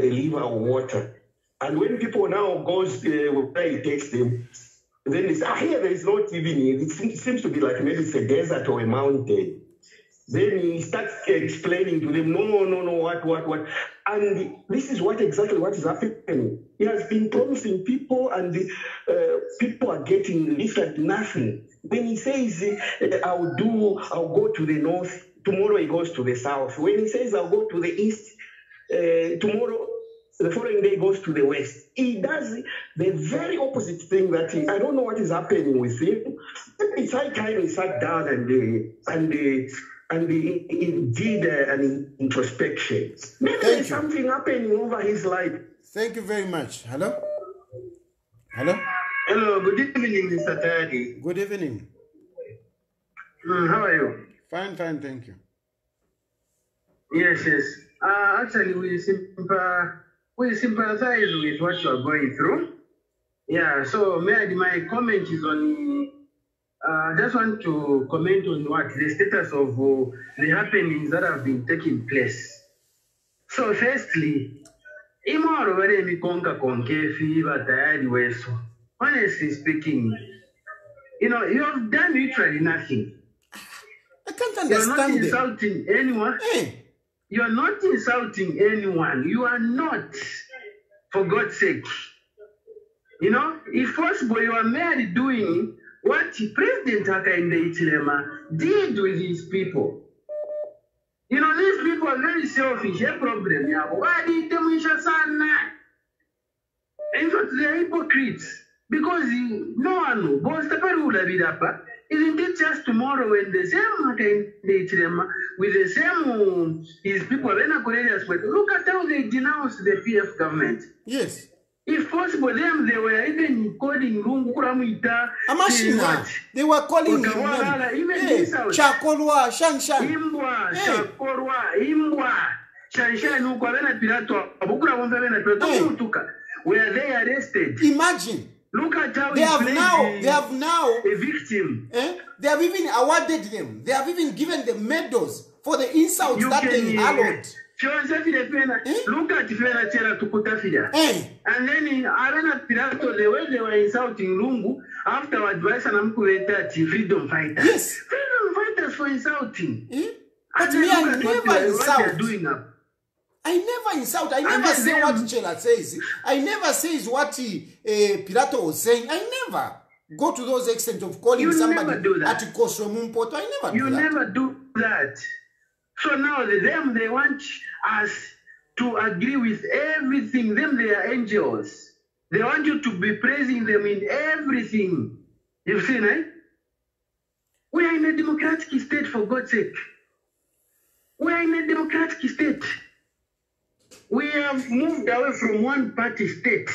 river or water. And when people now goes where it takes them, then it's here there is not even it seems to be like maybe it's a desert or a mountain. Then he starts explaining to them, no, what. And this is exactly what is happening. He has been promising people and people are getting this like nothing. When he says, I'll go to the north, tomorrow he goes to the south. When he says, I'll go to the east, tomorrow, the following day he goes to the west. He does the very opposite thing that I don't know what is happening with him. It's high time he sat down and he did an introspection. Maybe there's something happening over his life. Thank you very much. Hello? Hello? Hello, good evening, Mr. Tayali. Good evening. How are you? Fine, thank you. Yes. Actually, we sympathize with what you are going through. Yeah, so my comment is on I just want to comment on the status of the happenings that have been taking place. So firstly, honestly speaking, you have done literally nothing. I can't understand. You're not insulting anyone. Hey. You are not insulting anyone. You are not, for God's sake. If possible, you are merely doing what President Hakainde Hichilema did with these people. These people are very selfish. A problem. In fact, they are hypocrites. Because no one knows. Isn't it just tomorrow when the same Hakainde Hichilema with the same his people look at how they denounced the PF government. Yes. If possible, they were even calling Runguramita. Amashina. They were calling him. Hey, Chakorwa, Shanshan. Imbwa, Chakorwa, Imbwa. Shanshan, Ukwavena Pirato, Abukura Wambavena Pirato, were they arrested? Imagine. Look at how they have now a victim. They have even awarded them. They have even given them medals for the insults that they hallowed. Look at Fena Chera Tukutafia. And then in Arana Pirato, the way they were insulting Lungu, afterwards, Vasanamkureta, freedom fighters. Yes. Freedom fighters for insulting. But And me, then I look at never what they're insult. doing up. I never insult. I And never then say what Chela says. I never say what Pilato was saying. I never go to those extent of calling You somebody never do that. at Kosomumpoto. I never You do that. never do that. So now they want us to agree with everything. Them, they are angels. They want you to be praising them in everything. You've seen, eh? We are in a democratic state, for God's sake. We are in a democratic state. We have moved away from one-party state.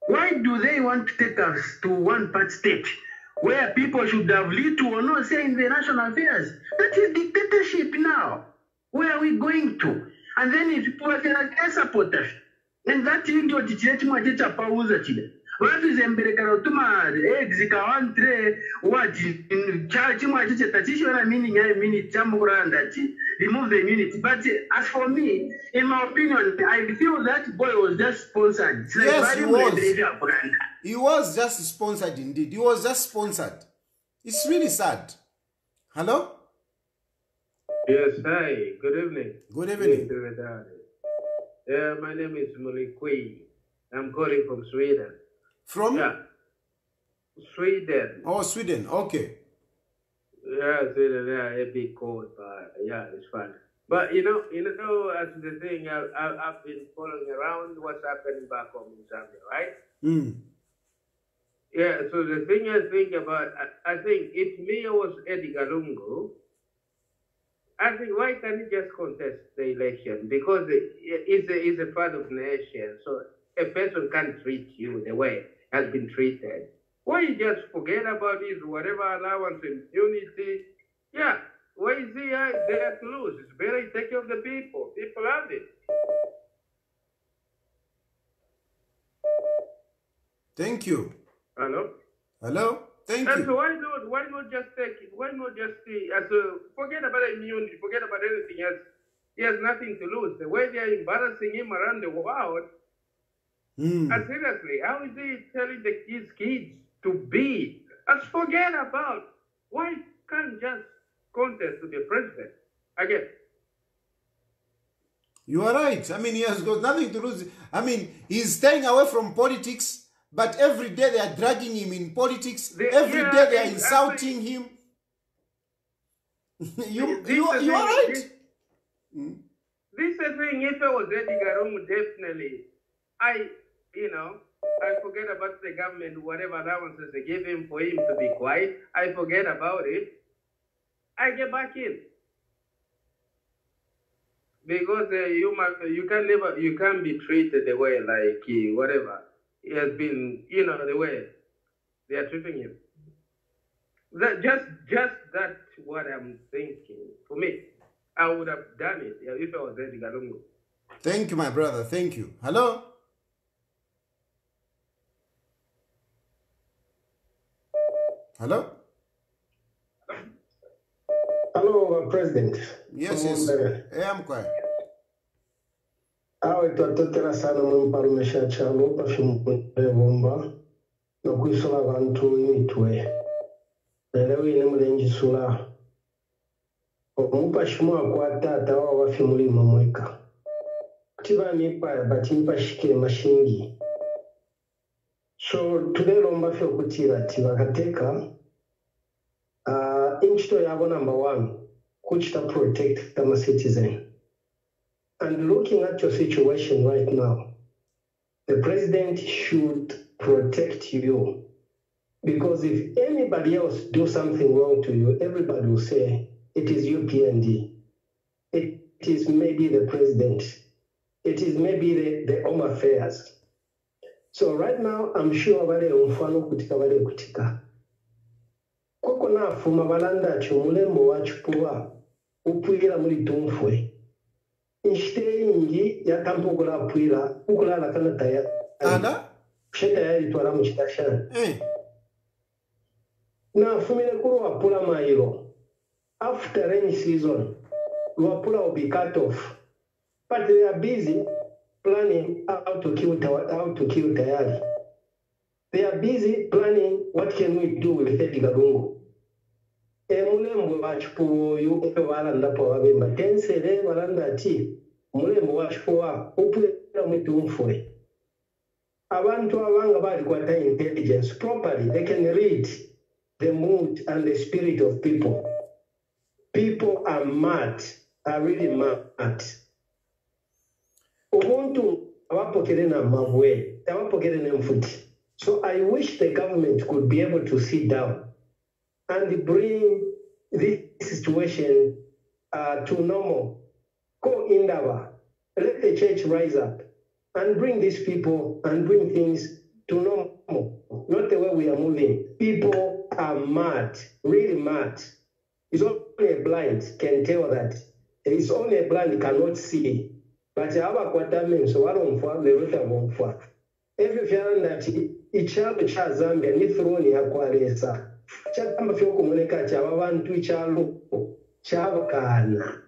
Why do they want to take us to one-party state where people should have little or no say in the national affairs? That is dictatorship now. Where are we going to? And then if people are like, I support us. And that you do it, pauza chile. What is emberekara tuma exika one tray what chimwa chiche tachishi meaning I mean chamuranda remove the immunity. But as for me, in my opinion, I feel that boy was just sponsored. It's like Yes, he was. He was just sponsored indeed. He was just sponsored. It's really sad. Hello? Yes, hi. Good evening. Good evening. My name is Mulikwi. I'm calling from Sweden. From? Yeah. Sweden. Oh, Sweden. Okay. Yeah, Sweden. Yeah, a bit cold, but yeah, it's fun. But you know, as the thing, I've been following around what's happening back home in Zambia, right? Yeah. So the thing I think about, I think if me was Edgar Lungu, I think why can't he just contest the election? Because it's a part of the nation, so a person can't treat you the way has been treated. Why you just forget about his whatever allowance and immunity? Yeah, why is he there to lose? It's better he take care of the people. People have it. Thank you. Hello? Hello? Thank And you. so why not just take it? Why not just see forget about immunity, forget about anything else. He has nothing to lose. The way they are embarrassing him around the world. And seriously, how is he telling his kids to be? Let's forget about. Why can't just contest to be president? Again. You are right. I mean, he has got nothing to lose. I mean, he's staying away from politics, but every day they are dragging him in politics. Every day they are insulting him. You are right. This is the thing. If I was Edgar Lungu, definitely, I forget about the government, whatever allowances they give him for him to be quiet. I forget about it. I get back in. Because you can't be treated the way like whatever he has been, the way they are treating him. That that's what I'm thinking. For me, I would have done it if I was Edgar Lungu. Thank you, my brother. Thank you. Hello? Hello? Hello, President. Yes. I'm quiet. Awe twatotera sana mwimparumisha chalo pashimubomba nokwisula abantu imitwe lero ine mulenjisula omupashimu akwatata wawafi mulima mweka tiba mipa batimpashike mashingi. So tulelomba fyo kutira tibakateka inchito yabo number 1 kuchita protect kama citizen. And looking at your situation right now, the president should protect you. Because if anybody else do something wrong to you, everybody will say, it is you, PND. It is maybe the president. It is maybe the Home Affairs. So right now, I'm sure wale umfano kutika. Koko na fuma balanda chumulembo wachupuwa, upugira muri tumfwe. Inshiteingi ya kampo kula puila ukulala kana tayari. Ana? Sheta yari twala mchitashana. Na fumile kuru wapula mailo. After rainy season, wapula will be cut off. But they are busy planning how to kill Tayali. They are busy planning what can we do with Edgar Lungu. mulembo wachipuwa uyu upe walanda pawavemba tensere walanda ati mulembo wachipuwa upwera mwitu umfure. Abantu abanga bali kwata intelligence properly, they can read the mood and the spirit of people. People are mad, are really mad. Ubuntu abapokere na mabwe, abapokere na mfuti. So I wish the government could be able to sit down and bring this situation to normal. Go Indaba, let the church rise up and bring these people and bring things to normal. Not the way we are moving. People are mad, really mad. It's only a blind can tell that. It's only a blind cannot see. But our quartermen, so I don't fall, the root of one. Every field that each other Zambia, ni thrown ya Quaresa. Chakamba fyo komuneka chaba bantu ichalo chabakana.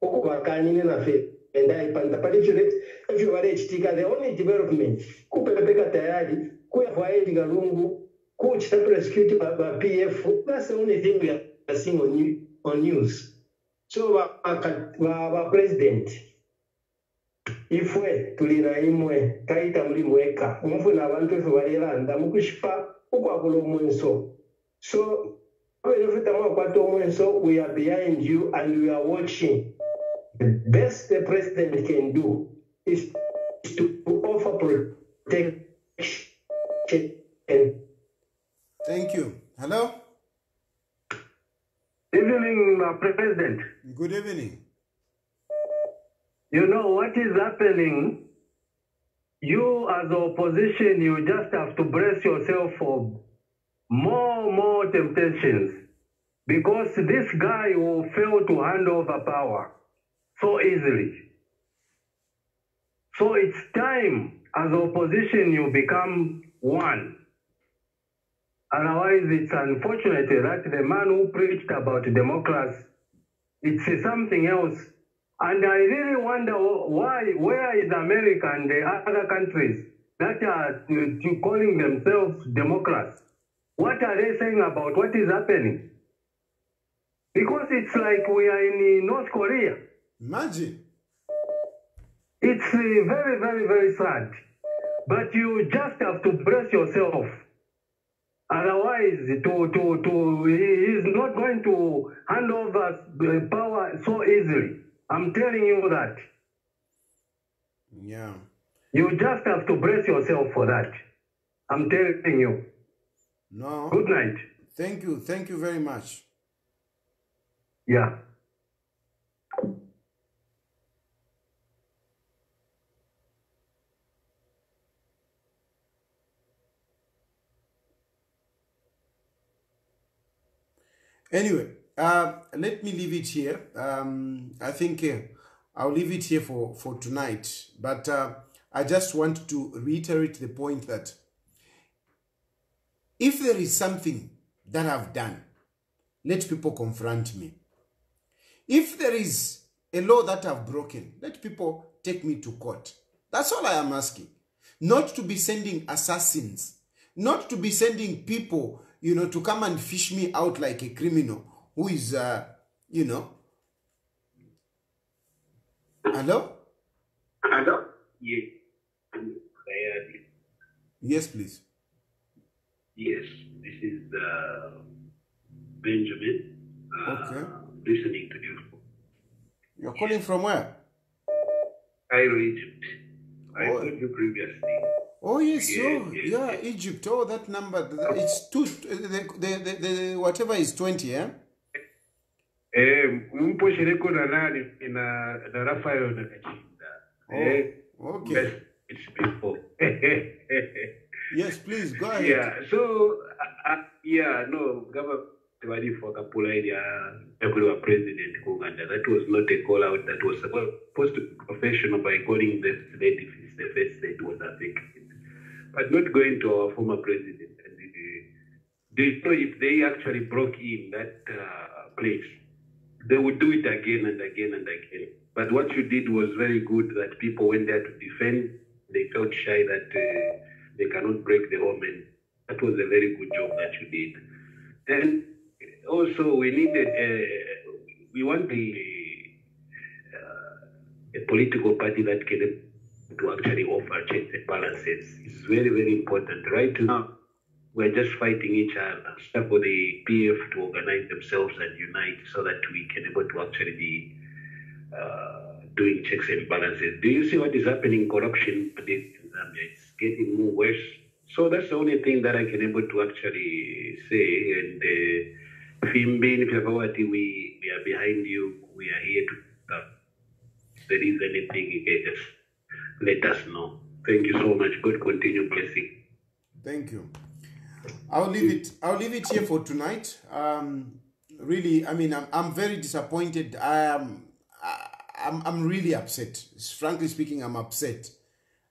Okubakani na fe. And I panta particularly if you are the only development. Kupeleka Tayali, kuya kwa Edgarungu, coach the prosecute by PF. That's the only thing we are seeing on news. So our president, if we tulina imwe kaita mlimweka, mfuna abantu efubaliranda mukushipa ukwakulo mwenso. So we are behind you and we are watching. The best the president can do is to offer protection. Thank you. Hello? Evening, President. Good evening. You know what is happening? You as opposition, you just have to brace yourself for more temptations, because this guy will fail to hand over power so easily. So it's time as opposition you become one. Otherwise, it's unfortunate that the man who preached about democracy, it's something else. And I really wonder where is America and the other countries that are calling themselves democrats? What are they saying about what is happening? Because it's like we are in North Korea. Imagine. It's very sad. But you just have to brace yourself. Otherwise, he is not going to hand over power so easily. I'm telling you that. Yeah. You just have to brace yourself for that. I'm telling you. No. Good night. Thank you. Thank you very much. Yeah. Anyway, let me leave it here. I think I'll leave it here for tonight. But I just want to reiterate the point that if there is something that I've done, let people confront me. If there is a law that I've broken, let people take me to court. That's all I am asking. Not to be sending assassins, not to be sending people, to come and fish me out like a criminal who is, Hello? Hello? Yes. Yes, please. Yes, this is Benjamin. Okay. Listening to you. You're calling from where? Cairo, Egypt. I told you previously. Oh yes, yeah, Egypt. Oh, that number. It's two. The whatever is 20, yeah. Okay. It's before. Yes, please go ahead. Yeah. So, government ready for Kapula idea. President Uganda. That was not a call out. That was supposed to be professional by calling the state if it's the first state was affected, but not going to our former president. And they know if they actually broke in that place, they would do it again and again and again. But what you did was very good. That people went there to defend. They felt shy that they cannot break the home, and that was a very good job that you did. And also we needed, we want a political party that can to actually offer checks and balances. It's very, very important. Right now, we're just fighting each other. It's for the PF to organize themselves and unite so that we can able to actually be doing checks and balances. Do you see what is happening in corruption in Zambia? It's getting more worse. So that's the only thing that I can able to actually say. And Fimbin, Flavawati, we are behind you. We are here to if there is anything, you can just let us know. Thank you so much. God continue blessing. Thank you. I'll leave it here for tonight. Really, I mean, I'm very disappointed. I'm really upset. Frankly speaking, I'm upset.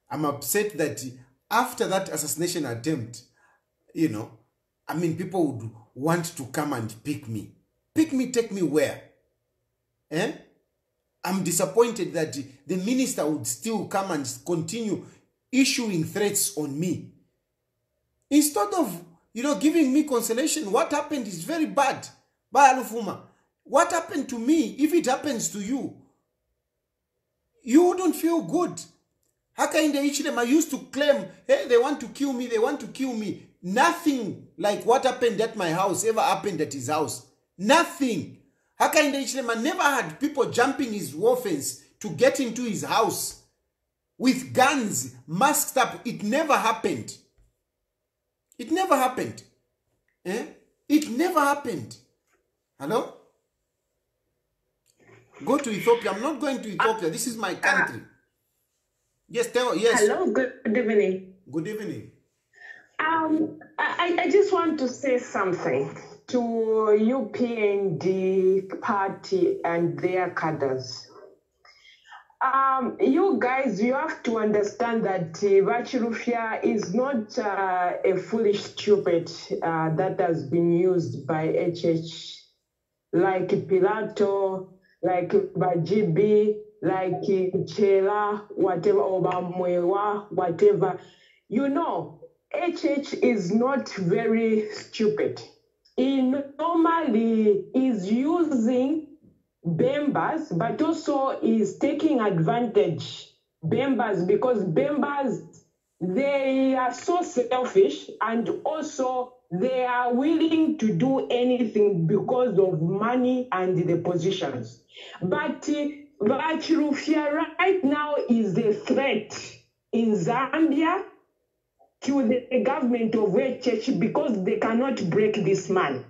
I'm upset that after that assassination attempt, you know, I mean, people would want to come and pick me. Pick me, take me where? Eh? I'm disappointed that the minister would still come and continue issuing threats on me. Instead of, you know, giving me consolation, what happened is very bad. By Alufuma, what happened to me, if it happens to you, you wouldn't feel good. Hakainde Hichilema used to claim, hey, they want to kill me, they want to kill me. Nothing like what happened at my house ever happened at his house. Nothing. Hakainde Hichilema never had people jumping his wall fence to get into his house with guns masked up. It never happened. It never happened. Eh? It never happened. Hello? Go to Ethiopia. I'm not going to Ethiopia. This is my country. Yes, yes. Hello, good evening. Good evening. I just want to say something to UPND party and their cadres. You guys, you have to understand that Chilufya is not a foolish stupid that has been used by HH, like Pilato, like Bajibi, like Chela, whatever, Obamwewa, whatever. You know, HH is not very stupid. He normally is using Bembas, but also is taking advantage Bembas because Bembas, they are so selfish and also they are willing to do anything because of money and the positions. But Chilufya right now is a threat in Zambia to the government of HH because they cannot break this man.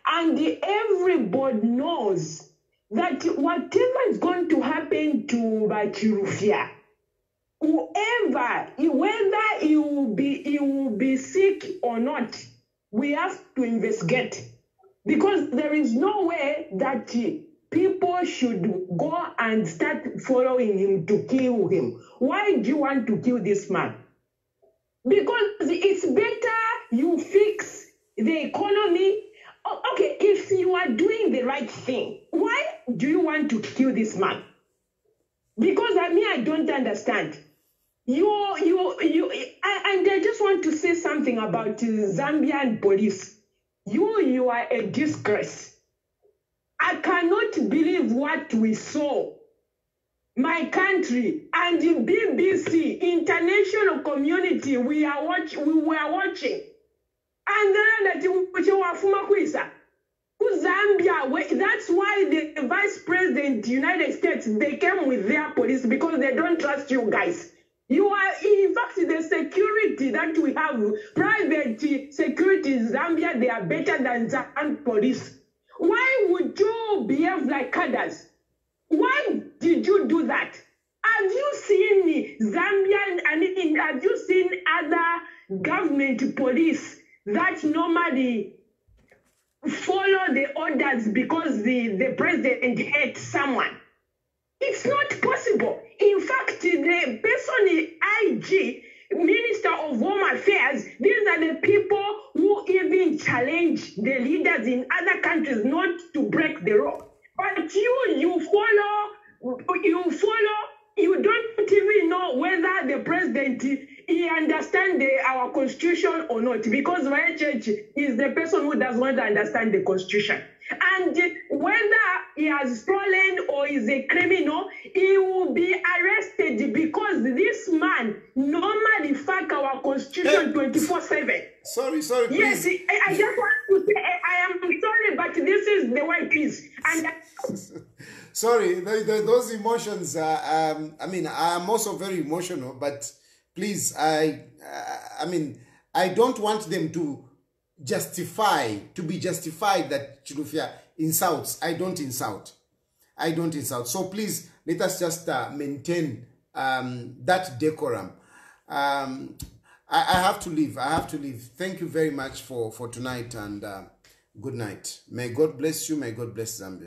And everybody knows that whatever is going to happen to Chilufya, whoever, whether he will be sick or not, we have to investigate. Because there is no way that people should go and start following him to kill him. Why do you want to kill this man? Because it's better you fix the economy. Okay, if you are doing the right thing, why do you want to kill this man? Because I don't understand. And I just want to say something about Zambian police. You are a disgrace. I cannot believe what we saw. My country and the BBC, international community, we were watching. And then Zambia, that's why the vice president of the United States, they came with their police because they don't trust you guys. You are, in fact, the security that we have, private security in Zambia, they are better than Zambian police. Why would you behave like others? Why did you do that? Have you seen Zambian, have you seen other government police that normally follow the orders because the president hates someone? It's not possible. In fact, the person IG, Minister of Home Affairs, these are the people who even challenge the leaders in other countries not to break the law. But you follow, you don't even know whether the president he he understands our constitution or not, because YHH is the person who does not understand the constitution. And whether he has stolen or is a criminal, he will be arrested, because this man normally fuck our constitution 24/7. Sorry, yes, please. I just want to say, I am sorry, but this is the way it is. And sorry, those emotions are, I mean, I am also very emotional, but please, I mean, I don't want them to be justified that Chilufya insults. I don't insult. So please, let us just maintain that decorum. I have to leave. Thank you very much for tonight, and good night. May God bless you. May God bless Zambia.